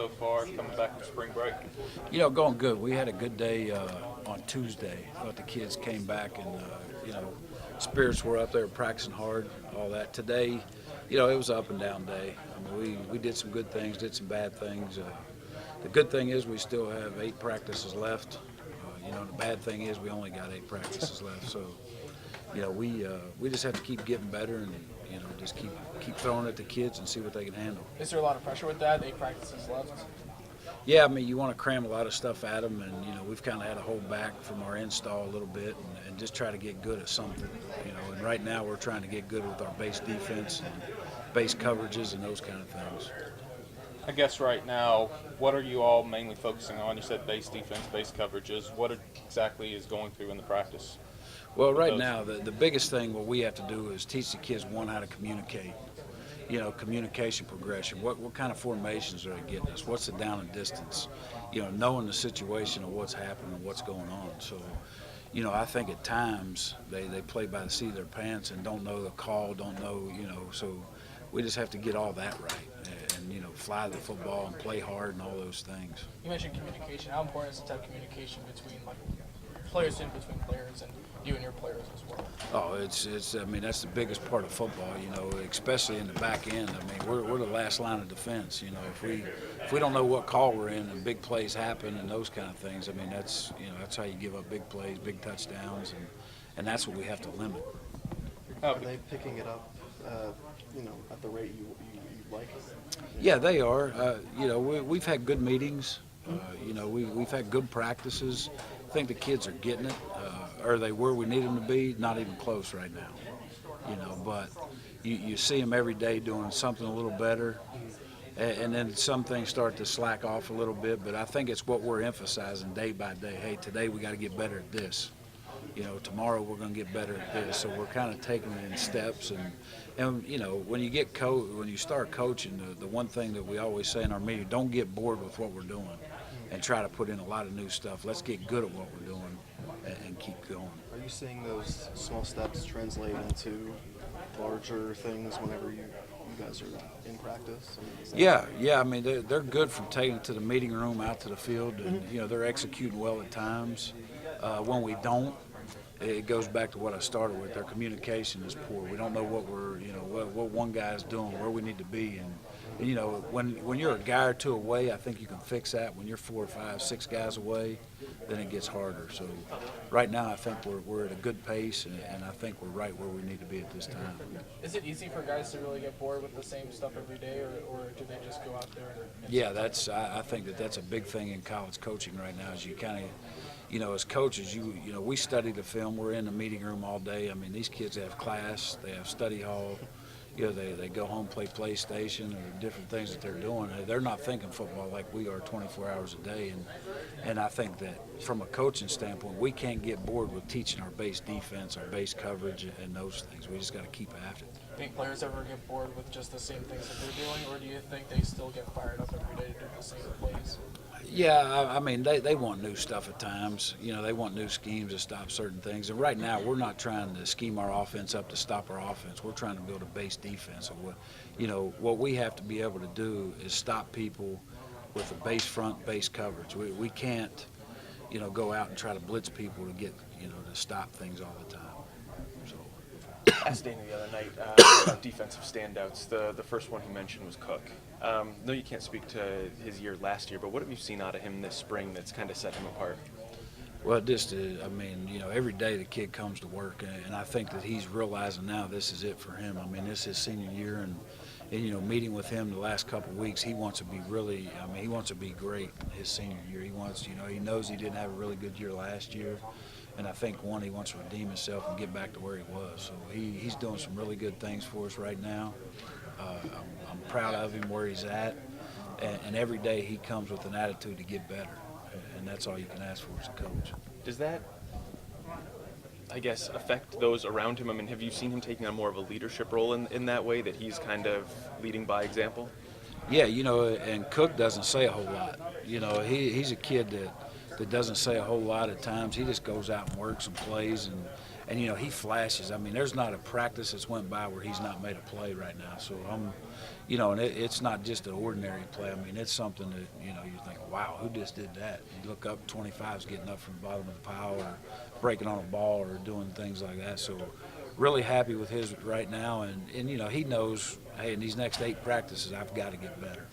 so far coming back from spring break? Going good. We had a good day on Tuesday. I thought the kids came back and, spirits were up there practicing hard, all that. Today, it was an up and down day. I mean, we did some good things, did some bad things. The good thing is we still have 8 practices left. The bad thing is we only got 8 practices left. So, we just have to keep getting better and, just keep throwing at the kids and see what they can handle. Is there a lot of pressure with that? 8 practices left? Yeah, I mean, you want to cram a lot of stuff at them, and, we've kind of had to hold back from our install a little bit and just try to get good at something, and right now we're trying to get good with our base defense and base coverages and those kind of things. I guess right now, what are you all mainly focusing on? You said base defense, base coverages. What exactly is going through in the practice? Well, right now, the biggest thing what we have to do is teach the kids, one, how to communicate. Communication progression. What kind of formations are they getting us? What's the down and distance? Knowing the situation of what's happening and what's going on. So, I think at times they play by the seat of their pants and don't know the call, don't know, so we just have to get all that right and fly the football and play hard and all those things. You mentioned communication. How important is it to have communication between players and between players and you and your players as well? Oh, it's. I mean, that's the biggest part of football. Especially in the back end. I mean, we're the last line of defense. If we don't know what call we're in and big plays happen and those kind of things. I mean, that's how you give up big plays, big touchdowns, and that's what we have to limit. Are they picking it up, at the rate you like? Yeah, they are. We've had good meetings. We've had good practices. I think the kids are getting it. Are they where we need them to be? Not even close right now. But you see them every day doing something a little better, and then some things start to slack off a little bit. But I think it's what we're emphasizing day by day. Hey, today we got to get better at this. Tomorrow we're going to get better at this. So we're kind of taking it in steps. And when you start coaching, the one thing that we always say in our meeting, don't get bored with what we're doing and try to put in a lot of new stuff. Let's get good at what we're doing and keep going. Are you seeing those small steps translate into larger things whenever you guys are in practice? Yeah. I mean, they're good from taking it to the meeting room, out to the field, and they're executing well at times. When we don't, it goes back to what I started with. Their communication is poor. We don't know what what one guy's doing, where we need to be, and when you're a guy or two away, I think you can fix that. When you're 4 or 5, 6 guys away, then it gets harder. So right now I think we're at a good pace, and I think we're right where we need to be at this time. Is it easy for guys to really get bored with the same stuff every day, or do they just go out there and Yeah, I think that's a big thing in college coaching right now is you kind of, as coaches, we study the film. We're in the meeting room all day. I mean, these kids have class, they have study hall. They go home, play PlayStation or different things that they're doing. They're not thinking football like we are 24 hours a day. And I think that from a coaching standpoint, we can't get bored with teaching our base defense, our base coverage, and those things. We just got to keep after it. Do you think players ever get bored with just the same things that they're doing, or do you think they still get fired up every day to do the same plays? Yeah, I mean, they want new stuff at times. They want new schemes to stop certain things. And right now, we're not trying to scheme our offense up to stop our offense. We're trying to build a base defense. And what we have to be able to do is stop people with a base front, base coverage. We can't, go out and try to blitz people to get, to stop things all the time. Asked Dana the other night about defensive standouts. The first one he mentioned was Cook. No, you can't speak to his year last year, but what have you seen out of him this spring that's kind of set him apart? Well, every day the kid comes to work, and I think that he's realizing now this is it for him. I mean, this is his senior year, and meeting with him the last couple of weeks, he wants to be he wants to be great his senior year. He wants, he knows he didn't have a really good year last year. And I think, one, he wants to redeem himself and get back to where he was. So he's doing some really good things for us right now. I'm proud of him where he's at. And every day he comes with an attitude to get better. And that's all you can ask for as a coach. Does that, I guess, affect those around him? I mean, have you seen him taking on more of a leadership role in that way, that he's kind of leading by example? Yeah, and Cook doesn't say a whole lot. He's a kid that doesn't say a whole lot at times. He just goes out and works and plays, And, he flashes. I mean, there's not a practice that's went by where he's not made a play right now. So and it's not just an ordinary play. I mean, it's something that, you think, wow, who just did that? You look up, 25's getting up from the bottom of the pile or breaking on a ball or doing things like that. So really happy with his right now. And he knows, hey, in these next 8 practices, I've got to get better.